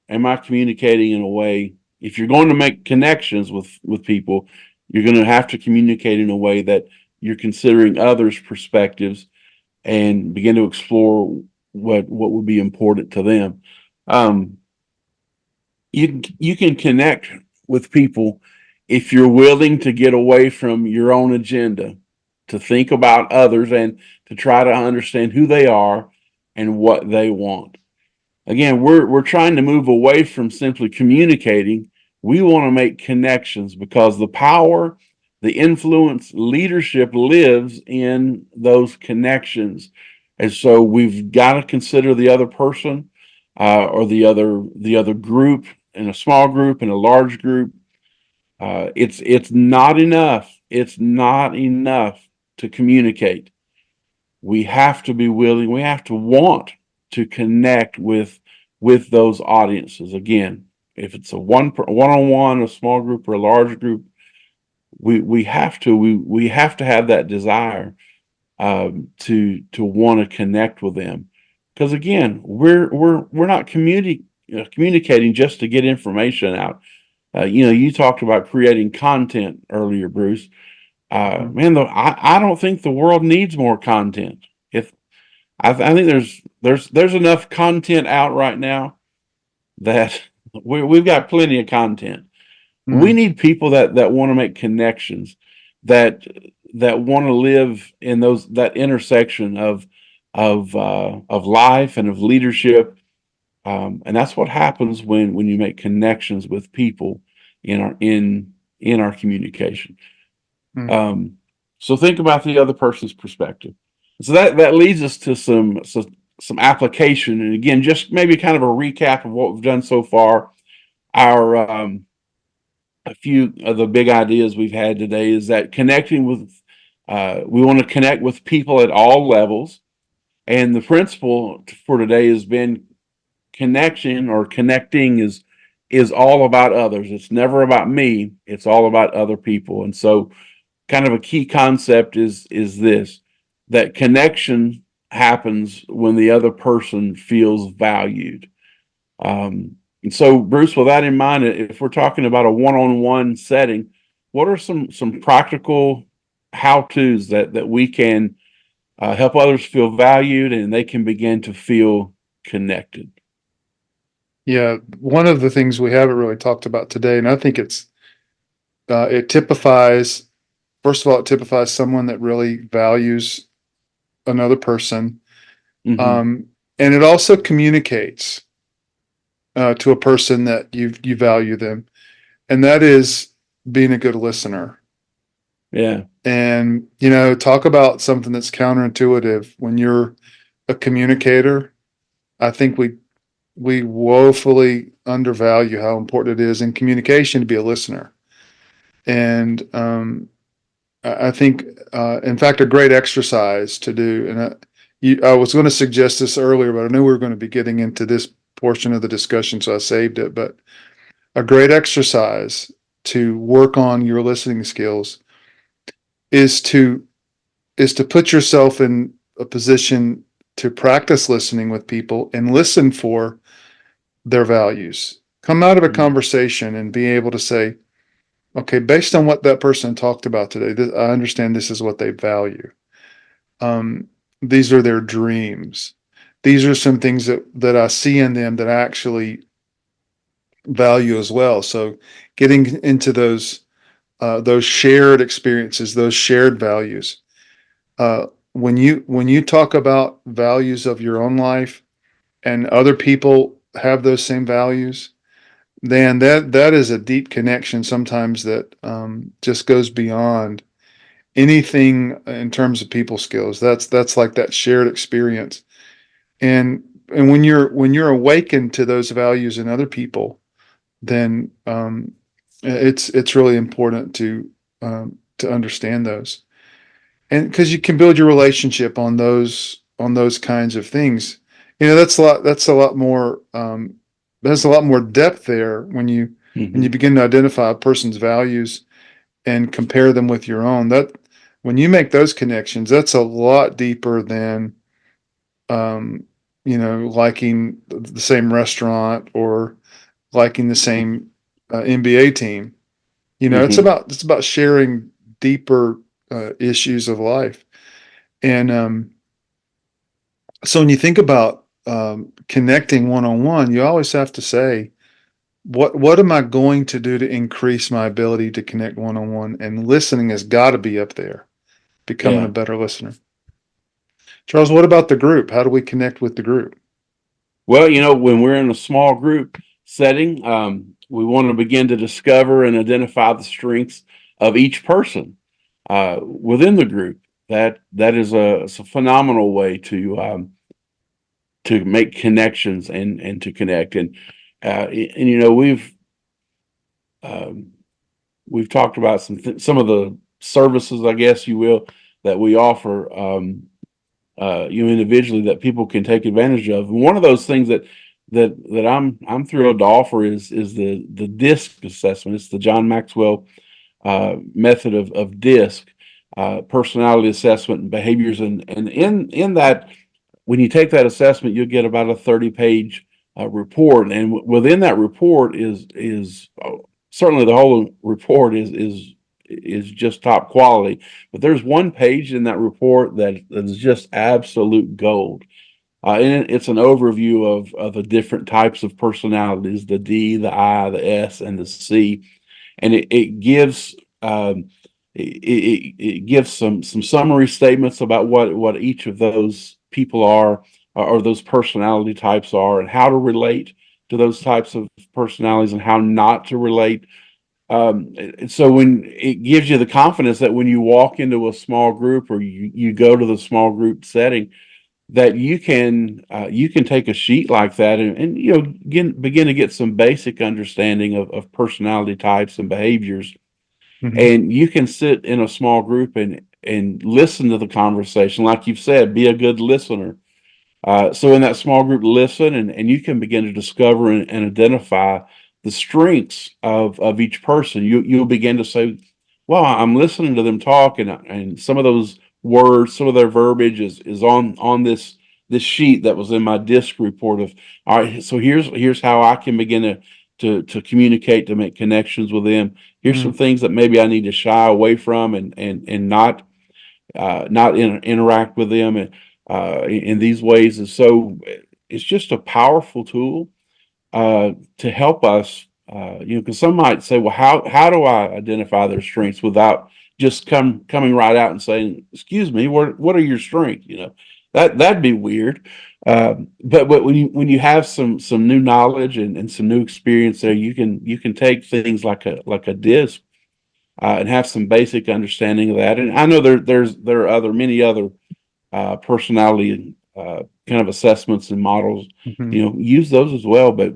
am I communicating in a way? If you're going to make connections with people, you're going to have to communicate in a way that you're considering others' perspectives and begin to explore what would be important to them. Um, you can connect with people if you're willing to get away from your own agenda, to think about others and to try to understand who they are and what they want. Again, we're trying to move away from simply communicating. We want to make connections because the power, the influence, leadership lives in those connections. And so we've got to consider the other person, or the other group, in a small group, in a large group. It's not enough. It's not enough to communicate. We have to be willing. We have to want to connect with those audiences. Again, if it's a one-on-one, a small group, or a large group, we have to have that desire, to want to connect with them. Because again, we're not communicating just to get information out. You talked about creating content earlier, Bruce. Man, though, I don't think the world needs more content. If I think there's enough content out right now that we've got plenty of content. We Mm. need people that want to make connections, that that want to live in that intersection of life and of leadership. And that's what happens when you make connections with people in our communication. Mm. Um, so think about the other person's perspective. So that leads us to some application, and again, just maybe kind of a recap of what we've done so far. Our A few of the big ideas we've had today is that we want to connect with people at all levels, and the principle for today has been connection, or connecting is all about others. It's never about me. It's all about other people, and so kind of a key concept is this, that connection happens when the other person feels valued. And so, Bruce, with that in mind, if we're talking about a one-on-one setting, what are some practical how-tos that we can help others feel valued and they can begin to feel connected? Yeah, one of the things we haven't really talked about today, and I think it typifies, first of all, it typifies someone that really values another person. Hmm. Um, and it also communicates to a person that you value them, and that is being a good listener. Yeah. And talk about something that's counterintuitive. When you're a communicator, I think we woefully undervalue how important it is in communication to be a listener. And I think, in fact, a great exercise to do. And I was going to suggest this earlier, but I knew we were going to be getting into this portion of the discussion, so I saved it. But a great exercise to work on your listening skills is to put yourself in a position to practice listening with people and listen for their values. Come out of a conversation and be able to say, okay, based on what that person talked about today, I understand this is what they value. Um, these are their dreams. These are some things that I see in them that I actually value as well. So getting into those shared experiences, those shared values. When you talk about values of your own life and other people have those same values, then that is a deep connection sometimes that just goes beyond anything in terms of people skills. That's like that shared experience. And when you're awakened to those values in other people, then it's really important to understand those, and because you can build your relationship on those kinds of things. That's a lot more there's a lot more depth there when you Hmm. begin to identify a person's values and compare them with your own. That when you make those connections, that's a lot deeper than um, liking the same restaurant or liking the same NBA team. It's Hmm. about sharing deeper issues of life. And so when you think about connecting one-on-one, you always have to say, what am I going to do to increase my ability to connect one-on-one? And listening has got to be up there, becoming Yeah. a better listener. Charles, what about the group? How do we connect with the group? Well, when we're in a small group setting, we want to begin to discover and identify the strengths of each person within the group. That is it's a phenomenal way to make connections and to connect. And um, we've talked about some of the services, I guess you will, that we offer. Individually that people can take advantage of. And one of those things that I'm thrilled to offer is the DISC assessment. It's the John Maxwell method of DISC, personality assessment and behaviors. And in that, when you take that assessment, you'll get about a 30-page report. And within that report is certainly the whole report is just top quality. But there's one page in that report that is just absolute gold. And it's an overview of the different types of personalities, the D, the I, the S, and the C. And it gives it gives some summary statements about what each of those people are, or those personality types are, and how to relate to those types of personalities and how not to relate. And so when it gives you the confidence that when you walk into a small group or you go to the small group setting, that you can take a sheet like that and begin to get some basic understanding of personality types and behaviors, Mhm. and you can sit in a small group and listen to the conversation, like you've said, be a good listener. So in that small group, listen, and you can begin to discover and identify the strengths of each person. You'll begin to say, "Well, I'm listening to them talk, and some of those words, some of their verbiage is on this sheet that was in my DISC report of, all right, so here's how I can begin to communicate, to make connections with them. Here's some Mhm. things that maybe I need to shy away from and not interact with them in these ways." And so it's just a powerful tool to help us. Because some might say, "Well, how do I identify their strengths without just coming right out and saying, 'Excuse me, what are your strengths?'" That'd be weird. But when you have some new knowledge and some new experience there, you can take things like a DISC and have some basic understanding of that. And I know there are many other personality kind of assessments and models. Mhm. Use those as well, but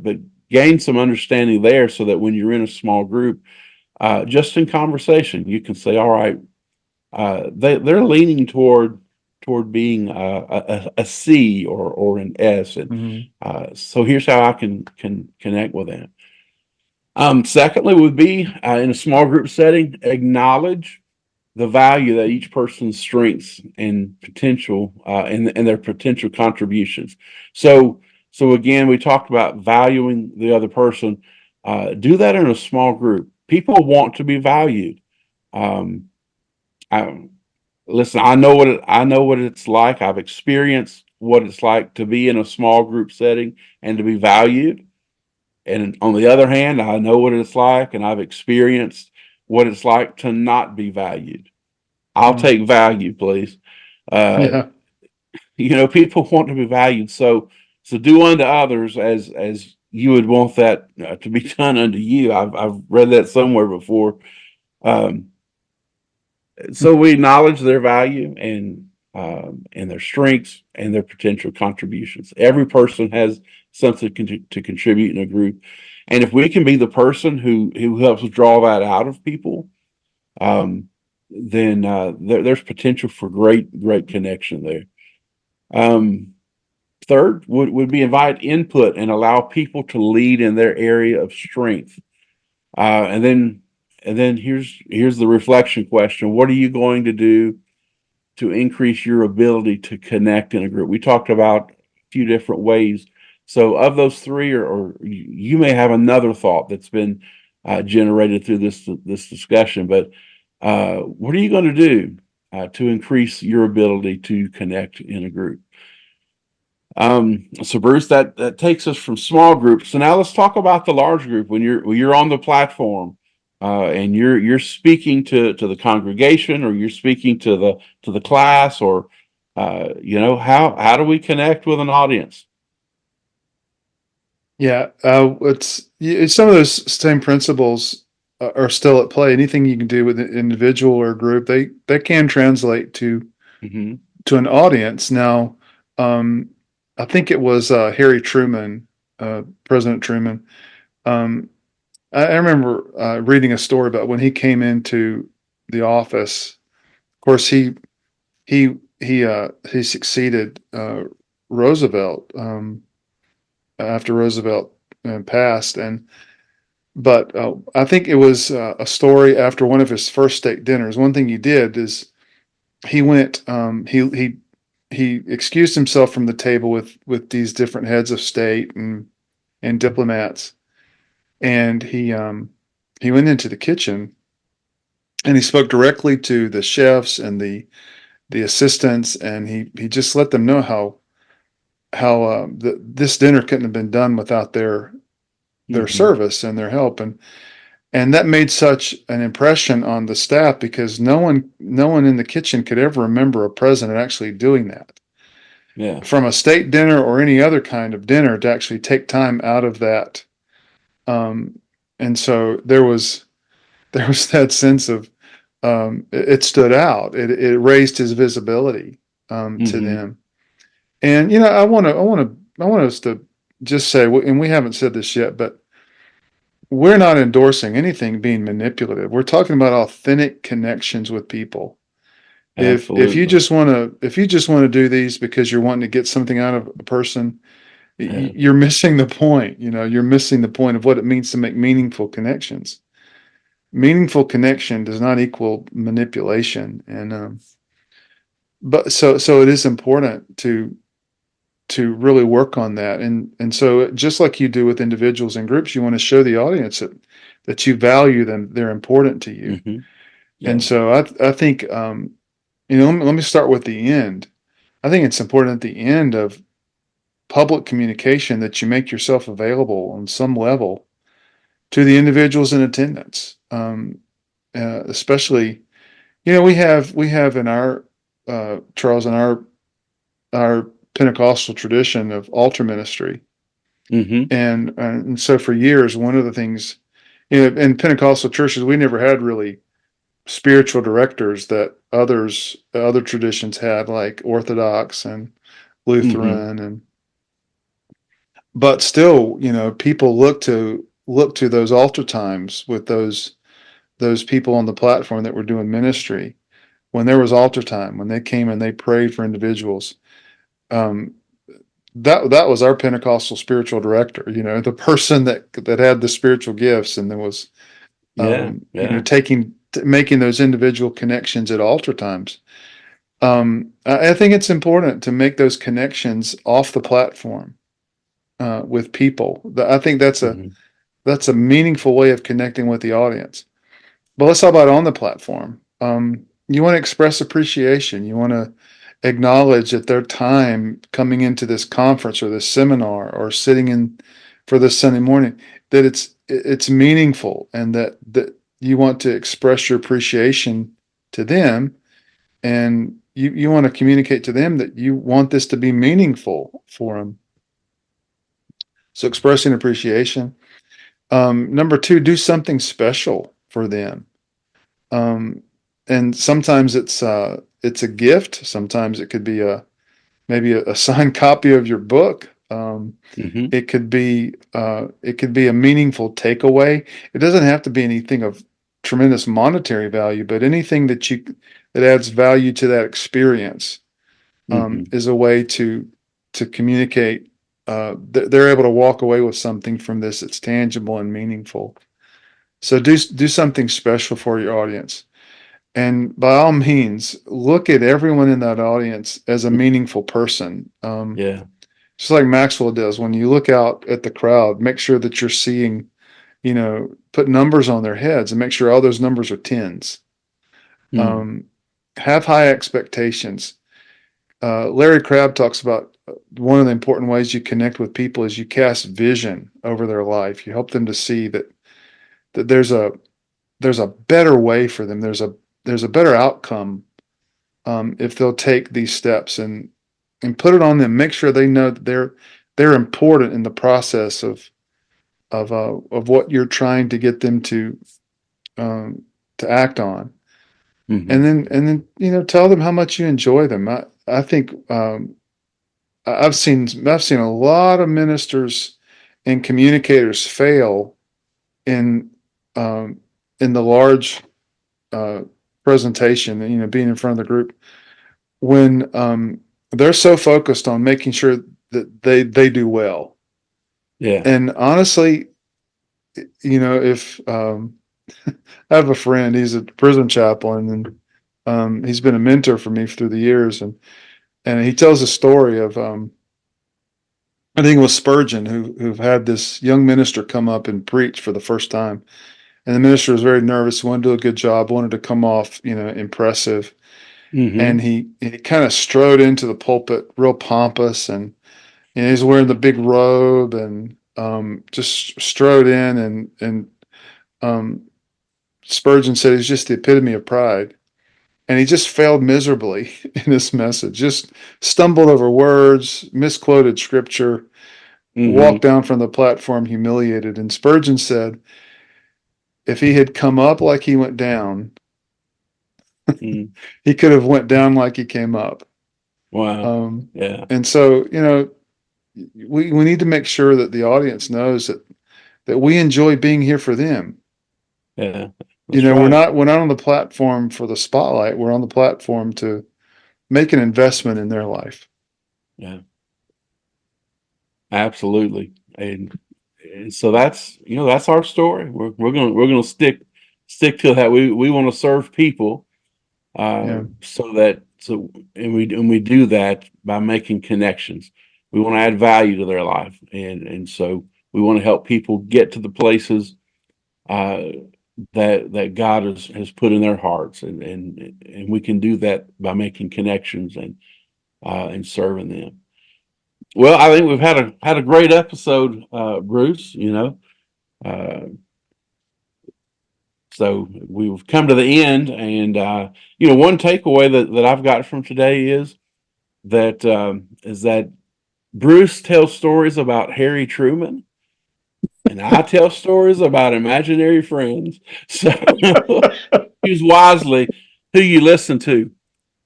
gain some understanding there so that when you're in a small group, just in conversation, you can say, "All right, they're leaning toward being a C or an S, and Mhm. so here's how I can connect with them." Secondly, would be in a small group setting, acknowledge the value that each person's strengths and potential and their potential contributions. So again, we talked about valuing the other person. Do that in a small group. People want to be valued. Um, I, Listen, I know what it's like. I've experienced what it's like to be in a small group setting and to be valued. And on the other hand, I know what it's like, and I've experienced what it's like to not be valued. I'll Mhm. take value, please. Uh, Yeah. People want to be valued. So do unto others as you would want that to be done unto you. I've read that somewhere before. Um, so we acknowledge their value and their strengths and their potential contributions. Every person has something to contribute in a group, and if we can be the person who helps draw that out of people, um, then there's potential for great connection there. Um, Third would be invite input and allow people to lead in their area of strength. And then here's the reflection question: what are you going to do to increase your ability to connect in a group? We talked about a few different ways. So of those three, or you may have another thought that's been generated through this discussion. But what are you going to do to increase your ability to connect in a group? So Bruce, that takes us from small groups. So now let's talk about the large group. When you're on the platform, and you're speaking to the congregation, or you're speaking to the class, or how do we connect with an audience? Yeah, it's some of those same principles are still at play. Anything you can do with an individual or group, they can translate Hmm. to an audience. Now, um, I think it was Harry Truman, President Truman. Um, I remember reading a story about when he came into the office. Of course, he succeeded Roosevelt after Roosevelt passed, and but I think it was a story after one of his first state dinners. One thing he did is he went he excused himself from the table with these different heads of state and diplomats, and he went into the kitchen and he spoke directly to the chefs and the assistants, and he just let them know how this dinner couldn't have been done without their Hmm. service and their help, and that made such an impression on the staff because no one in the kitchen could ever remember a president actually doing that Yeah. from a state dinner or any other kind of dinner to actually take time out of that. um, and so there was that sense of it stood out. It raised his visibility to Hmm. them. And I want us to just say, and we haven't said this yet, but we're not endorsing anything being manipulative. We're talking about authentic connections with people. If you Absolutely. just want to if you just want to do these because you're wanting to get something out of a person, Yeah. you're missing the point. You're missing the point of what it means to make meaningful connections. Meaningful connection does not equal manipulation, and but so it is important to really work on that. And so just like you do with individuals and groups, you want to show the audience that you value them, they're important to you. Hmm. And Yeah. so I think let me start with the end. I think it's important at the end of public communication that you make yourself available on some level to the individuals in attendance. Especially, we have in our Charles, in our Pentecostal tradition of altar ministry. Hmm. And so for years, one of the things, in Pentecostal churches, we never had really spiritual directors that other traditions had, like Orthodox and Hmm. Lutheran, but still, people look to those altar times with those people on the platform that were doing ministry. When there was altar time, when they came and they prayed for individuals, um, that was our Pentecostal spiritual director. The person that had the spiritual gifts, and there was Yeah. Yeah. making those individual connections at altar times. I think it's important to make those connections off the platform with people. I think Hmm. that's a meaningful way of connecting with the audience. But let's talk about on the platform. You want to express appreciation. You want to acknowledge that their time coming into this conference or this seminar or sitting in for this Sunday morning, that it's meaningful, and that you want to express your appreciation to them, and you want to communicate to them that you want this to be meaningful for them. So expressing appreciation. Number two, do something special for them. Um, and sometimes it's a gift. Sometimes it could be maybe a signed copy of your book. Hmm. It could be a meaningful takeaway. It doesn't have to be anything of tremendous monetary value, but anything that adds value to that experience Hmm. is a way to communicate. They're able to walk away with something from this that's tangible and meaningful. So do something special for your audience. And by all means, look at everyone in that audience as a meaningful person. Yeah. Just like Maxwell does, when you look out at the crowd, make sure that you're seeing, put numbers on their heads and make sure all those numbers are tens. Mm. Um, have high expectations. Larry Crabb talks about one of the important ways you connect with people is you cast vision over their life. You help them to see that there's a better way for them. There's a better outcome if they'll take these steps and put it on them. Make sure they know that they're important in the process of what you're trying to get them to act on. Mhm. And then tell them how much you enjoy them. I think I've seen a lot of ministers and communicators fail in in the large uh, presentation, being in front of the group when they're so focused on making sure that they do well. Yeah. And honestly, if I have a friend, he's a prison chaplain, and he's been a mentor for me through the years, and he tells a story of I think it was Spurgeon who had this young minister come up and preach for the first time, and the minister was very nervous, wanted to do a good job, wanted to come off impressive, Hmm. and he kind of strode into the pulpit real pompous, and he's wearing the big robe and just strode in, and um, Spurgeon said he's just the epitome of pride. And he just failed miserably in this message, just stumbled over words, misquoted scripture, walked Hmm. down from the platform humiliated. And Spurgeon said, if he had come up like he went down, Mm. he could have went down like he came up. Wow. Um, Yeah. and so, we need to make sure that the audience knows that we enjoy being here for them. Yeah. That's We're right. not on the platform for the spotlight. We're on the platform to make an investment in their life. Yeah. Absolutely. And so that's our story. We're gonna stick to that. We want to serve people, Yeah. and we do that by making connections. We want to add value to their life, and so we want to help people get to the places uh, that God has put in their hearts, and we can do that by making connections and serving them. Well, I think we've had a great episode, Bruce. Uh, so we've come to the end, and one takeaway that I've got from today is that Bruce tells stories about Harry Truman, and I tell stories about imaginary friends. So choose wisely who you listen to.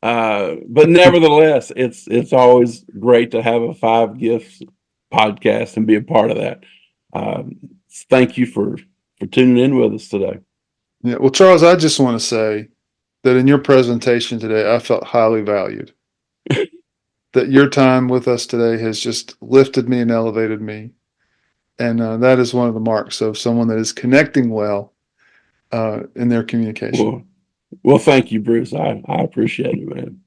But nevertheless, it's always great to have a Five Gifts podcast and be a part of that. Um, Thank you for tuning in with us today. Yeah. Well, Charles, I just want to say that in your presentation today, I felt highly valued. That your time with us today has just lifted me and elevated me. And that is one of the marks of someone that is connecting well in their communication. Well, well, thank you, Bruce. I appreciate it, man.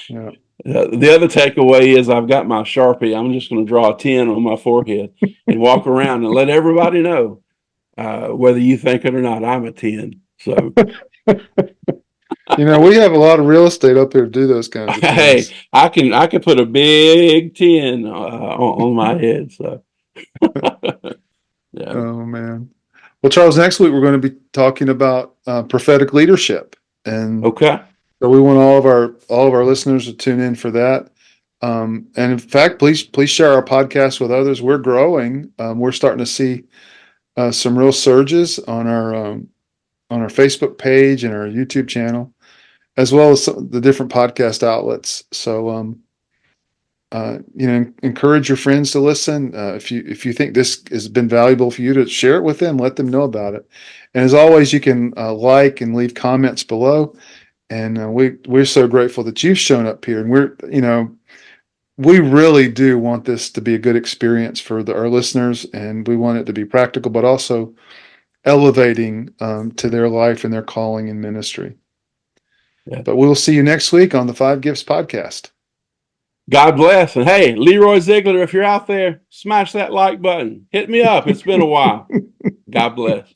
Yeah. The other takeaway is I've got my Sharpie. I'm just going to draw a 10 on my forehead and walk around and let everybody know, whether you think it or not, I'm a 10. So, We have a lot of real estate up here to do those kinds of hey, things. I can put a big 10 on my head. So, yeah. Oh, man. Well, Charles, next week we're going to be talking about prophetic leadership. And Okay. so we want all of our listeners to tune in for that. And in fact, please share our podcast with others. We're growing. We're starting to see some real surges on our Facebook page and our YouTube channel, as well as the different podcast outlets. So, encourage your friends to listen. If you think this has been valuable for you, to share it with them, let them know about it. And as always, you can like and leave comments below. And we're so grateful that you've shown up here. And we really do want this to be a good experience for our listeners, and we want it to be practical, but also elevating to their life and their calling in ministry. Yeah. But we'll see you next week on the Five Gifts podcast. God bless. And hey, Leroy Ziegler, if you're out there, smash that like button. Hit me up. It's been a while. God bless.